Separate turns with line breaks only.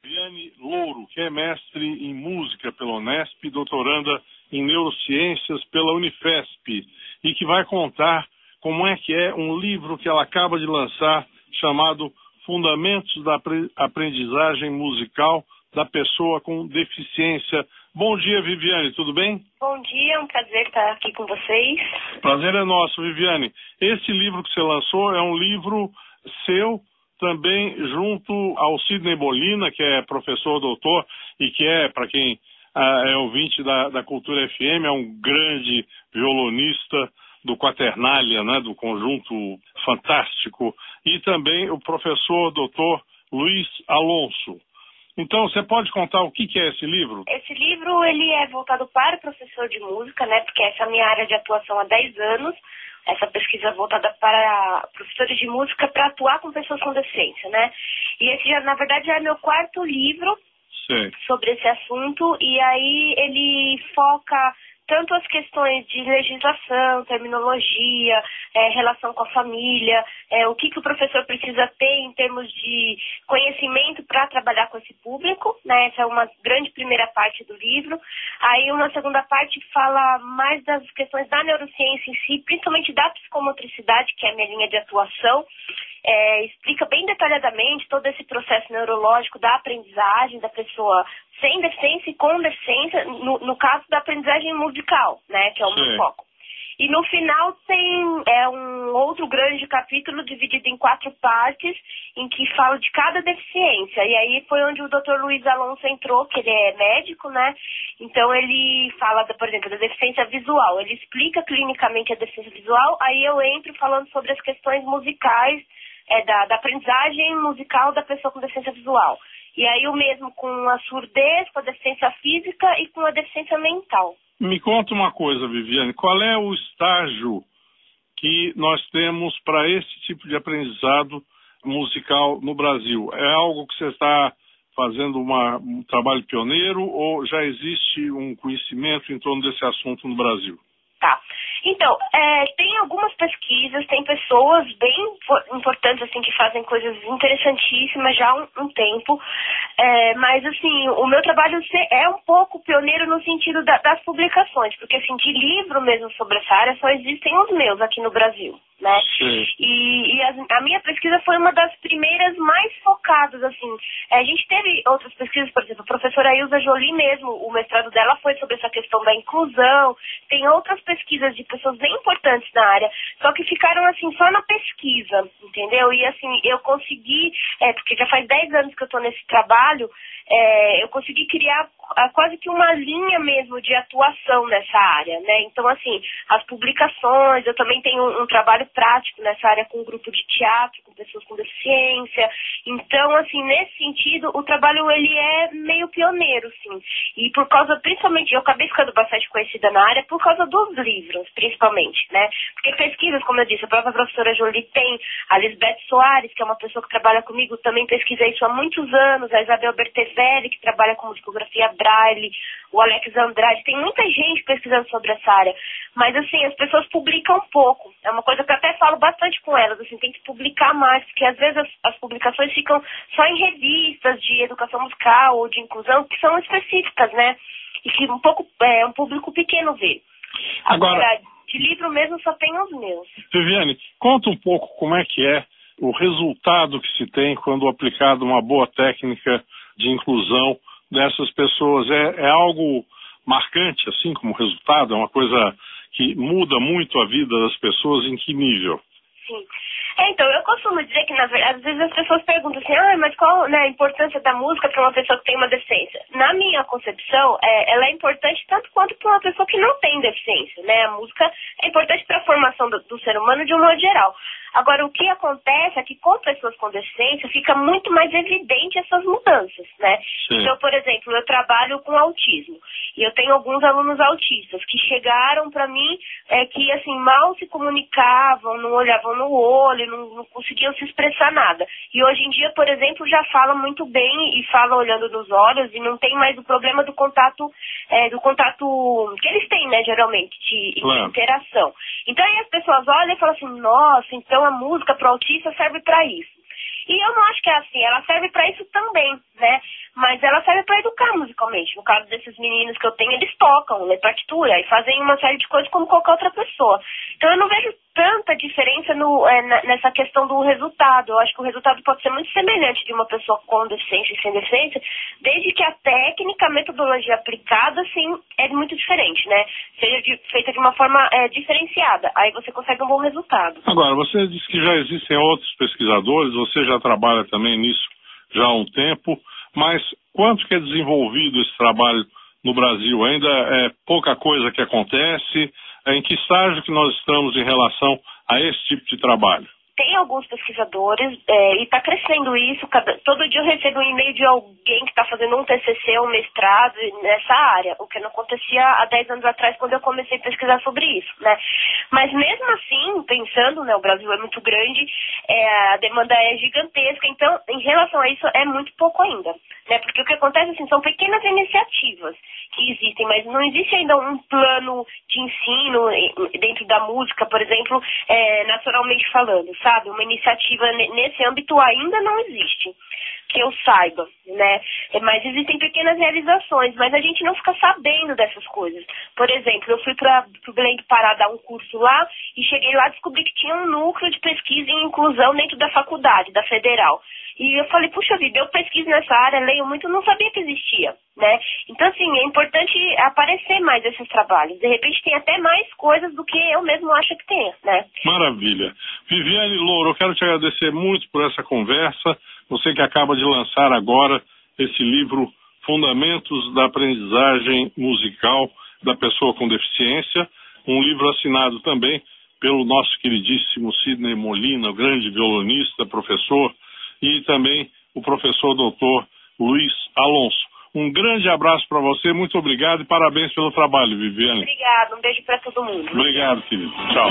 Viviane Louro, que é mestre em música pela Unesp, doutoranda em neurociências pela Unifesp, e que vai contar como é que é um livro que ela acaba de lançar chamado Fundamentos da Aprendizagem Musical da Pessoa com Deficiência. Bom dia, Viviane, tudo bem?
Bom dia, é um prazer estar aqui com vocês.
Prazer é nosso, Viviane. Esse livro que você lançou é um livro seu, também junto ao Sidney Bolina, que é professor doutor e que é, para quem é ouvinte da Cultura FM, é um grande violonista do Quaternália, né, do conjunto fantástico, e também o professor doutor Luiz Alonso. Então, você pode contar o que é esse livro?
Esse livro ele é voltado para o professor de música, né, porque essa é a minha área de atuação há 10 anos. Essa pesquisa é voltada para professores de música para atuar com pessoas com deficiência, né? E esse, na verdade, já é meu quarto livro sobre esse assunto. E aí ele foca tanto as questões de legislação, terminologia, relação com a família, o que o professor precisa ter em termos de conhecimento para trabalhar com esse público, né? Essa é uma grande primeira parte do livro. Aí uma segunda parte fala mais das questões da neurociência em si, principalmente da psicomotricidade, que é a minha linha de atuação. Explica bem detalhadamente todo esse processo neurológico da aprendizagem da pessoa sem deficiência e com deficiência, no caso da aprendizagem musical, né, que é o meu foco. E no final tem um outro grande capítulo dividido em 4 partes, em que fala de cada deficiência. E aí foi onde o Dr. Luiz Alonso entrou, que ele é médico, né? Então ele fala, por exemplo, da deficiência visual. Ele explica clinicamente a deficiência visual, aí eu entro falando sobre as questões musicais, da aprendizagem musical da pessoa com deficiência visual. E aí o mesmo com a surdez, com a deficiência física e com a deficiência mental.
Me conta uma coisa, Viviane, qual é o estágio que nós temos para esse tipo de aprendizado musical no Brasil? É algo que você está fazendo um trabalho pioneiro ou já existe um conhecimento em torno desse assunto no Brasil?
Tá. Então, tem algumas pesquisas, tem pessoas bem importantes, assim, que fazem coisas interessantíssimas já há um tempo, mas, assim, o meu trabalho é um pouco pioneiro no sentido das publicações, porque, assim, de livro mesmo sobre essa área só existem os meus aqui no Brasil, né? E a minha pesquisa foi uma das primeiras mais focadas, assim. A gente teve outras pesquisas, por exemplo, a professora Ilza Jolie mesmo, o mestrado dela foi sobre essa questão da inclusão, tem outras pesquisas de pessoas bem importantes na área, só que ficaram, assim, só na pesquisa, entendeu? E, assim, eu consegui, porque já faz 10 anos que eu estou nesse trabalho, eu consegui criar quase que uma linha mesmo de atuação nessa área, né? Então, assim, as publicações, eu também tenho um trabalho prático nessa área com um grupo de teatro, com pessoas com deficiência. Então, assim, nesse sentido, o trabalho, ele é meio pioneiro, sim. E por causa, principalmente, eu acabei ficando bastante conhecida na área por causa dos livros, principalmente, né? Porque pesquisas, como eu disse, a própria professora Jolie tem, a Lisbeth Soares, que é uma pessoa que trabalha comigo, também pesquisa isso há muitos anos, a Isabel Bertevelli, que trabalha com musicografia Braille, o Alex Andrade, tem muita gente pesquisando sobre essa área, mas, assim, as pessoas publicam pouco, é uma coisa que eu até falo bastante com elas, assim, tem que publicar mais, porque às vezes as publicações ficam só em revistas de educação musical ou de inclusão, que são específicas, né, e que um público pequeno vê. Agora, de livro mesmo só tem os meus.
Viviane, conta um pouco como é que é o resultado que se tem quando aplicada uma boa técnica de inclusão dessas pessoas. É algo marcante, assim, como resultado? É uma coisa que muda muito a vida das pessoas? Em que nível?
Sim. Então, eu costumo dizer que, na verdade, às vezes as pessoas perguntam assim, mas qual, né, a importância da música para uma pessoa que tem uma deficiência? Na minha concepção, ela é importante tanto quanto para uma pessoa que não tem deficiência, né? A música é importante para a formação do ser humano de um modo geral. Agora, o que acontece é que com pessoas com deficiência fica muito mais evidente essas mudanças, né? Sim. Então, por exemplo, eu trabalho com autismo e eu tenho alguns alunos autistas que chegaram para mim que, assim, mal se comunicavam, não olhavam no olho, não conseguiam se expressar nada. E hoje em dia, por exemplo, já fala muito bem e fala olhando nos olhos e não tem mais o problema do contato que eles têm, né, geralmente, de interação. Então aí as pessoas olham e falam assim, nossa, então a música para o autista serve para isso. E eu não acho que é assim, ela serve para isso também, né? realmente, no caso desses meninos que eu tenho, eles tocam, lê partitura e fazem uma série de coisas como qualquer outra pessoa. Então eu não vejo tanta diferença nessa questão do resultado. Eu acho que o resultado pode ser muito semelhante de uma pessoa com deficiência e sem deficiência, desde que a técnica, a metodologia aplicada, assim, é muito diferente, né? Seja feita de uma forma diferenciada. Aí você consegue um bom resultado.
Agora, você disse que já existem outros pesquisadores, você já trabalha também nisso já há um tempo, mas quanto que é desenvolvido esse trabalho no Brasil? Ainda é pouca coisa que acontece? Em que estágio que nós estamos em relação a esse tipo de trabalho?
Tem alguns pesquisadores e está crescendo isso. Todo dia eu recebo um e-mail de alguém que está fazendo um TCC, um mestrado nessa área, o que não acontecia há 10 anos atrás quando eu comecei a pesquisar sobre isso, né? Mas mesmo assim, pensando, né, o Brasil é muito grande, a demanda é gigantesca, então em relação a isso é muito pouco ainda, né? Porque o que acontece assim, são pequenas iniciativas que existem, mas não existe ainda um plano de ensino dentro da música, por exemplo, naturalmente falando, sabe? Uma iniciativa nesse âmbito ainda não existe, que eu saiba, né? Mas existem pequenas realizações, mas a gente não fica sabendo dessas coisas. Por exemplo, eu fui para o Belém do Pará dar um curso lá e cheguei lá e descobri que tinha um núcleo de pesquisa em inclusão dentro da faculdade, da Federal. E eu falei, puxa vida, eu pesquiso nessa área, leio muito, não sabia que existia, né? Então, assim, é importante aparecer mais esses trabalhos. De repente tem até mais coisas do que eu mesmo acho que tem, né?
Maravilha. Viviane Louro, eu quero te agradecer muito por essa conversa. Você que acaba de lançar agora esse livro Fundamentos da Aprendizagem Musical da Pessoa com Deficiência, um livro assinado também pelo nosso queridíssimo Sidney Molina, o grande violonista, professor, e também o professor doutor Luiz Alonso. Um grande abraço para você, muito obrigado e parabéns pelo trabalho, Viviane.
Obrigada, um beijo para todo mundo.
Obrigado, querido. Tchau.